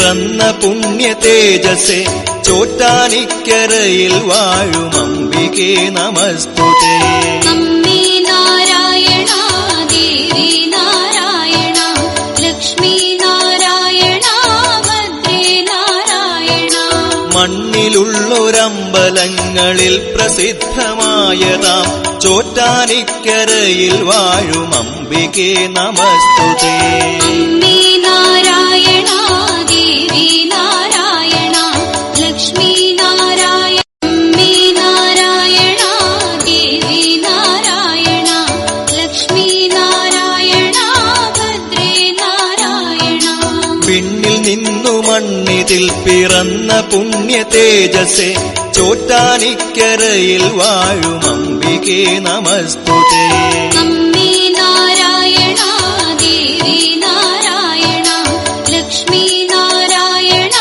പിറന്ന പുണ്യ തേജസ്സേ ചോറ്റാനിക്കരയിൽ വാഴും അംബികേ നമസ്തുതേ. അമ്മേ നാരായണ ദേവി നാരായണ ലക്ഷ്മി നാരായണ ഭദ്രേ നാരായണ. മണ്ണിലുള്ളൊരമ്പലങ്ങളിൽ പ്രസിദ്ധമായതാം ചോറ്റാനിക്കരയിൽ വാഴും അംബികേ നമസ്തുതേ. അമ്മേ നാരായണ ദേവി നാരായണ ലക്ഷ്മി നാരായണ. അമ്മേ നാരായണ ദേവി നാരായണ ലക്ഷ്മി നാരായണ ഭദ്രേ നാരായണ. പിന്നിൽ നിന്നു മണ്ണിതിൽ പിറന്ന പുണ്യ തേജസ്സേ ചോറ്റാനിക്കരയിൽ വാഴും അംബികേ നമസ്തുതേ. അമ്മേ നാരായണ ദേവി നാരായണ ലക്ഷ്മി നാരായണ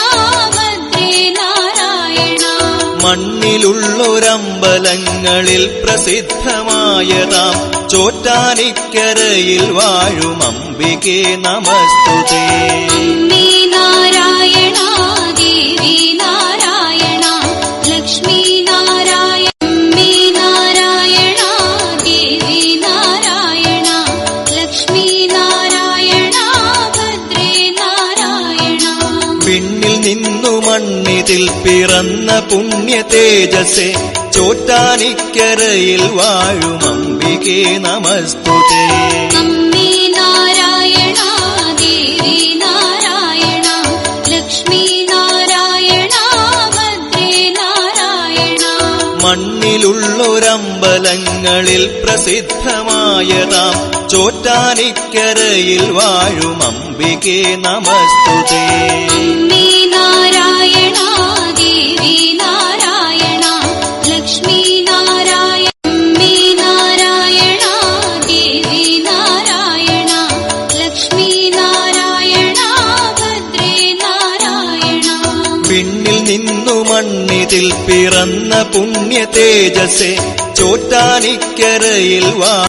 ഭദ്രേ നാരായണ. മണ്ണിലുള്ളൊരമ്പലങ്ങളിൽ പ്രസിദ്ധമായതാം ചോറ്റാനിക്കരയിൽ വാഴും അംബികേ നമസ്തുതേ. അമ്മേ നാരായണ ദേവി നാരായണ ലക്ഷ്മി നാരായണ. അമ്മേ നാരായണ ദേവി നാരായണ ലക്ഷ്മി നാരായണ ഭദ്രേ നാരായണ. പിന്നിൽ നിന്നു മണ്ണിതിൽ പിറന്ന പുണ്യ തേജസ്സേ ചോറ്റാനിക്കരയിൽ വാഴും അംബികേ നമസ്തുതേ. അമ്മേ നാരായണ ദേവി നാരായണ ലക്ഷ്മി നാരായണ ഭദ്രേ നാരായണ. മണ്ണിലുള്ളൊരമ്പലങ്ങളിൽ പ്രസിദ്ധമായതാം ചോറ്റാനിക്കരയിൽ വാഴും അംബികേ നമസ്തുതേ. അമ്മേ നാരായണ ദേവി നാരായണ ലക്ഷ്മി നാരായണ. അമ്മേ നാരായണ ദേവി നാരായണ ലക്ഷ്മി നാരായണ ഭദ്രേ നാരായണ. പിന്നിൽ നിന്നു മണ്ണിതിൽ പിറന്ന പുണ്യ തേജസ്സേ ചോറ്റാനിക്കരയിൽ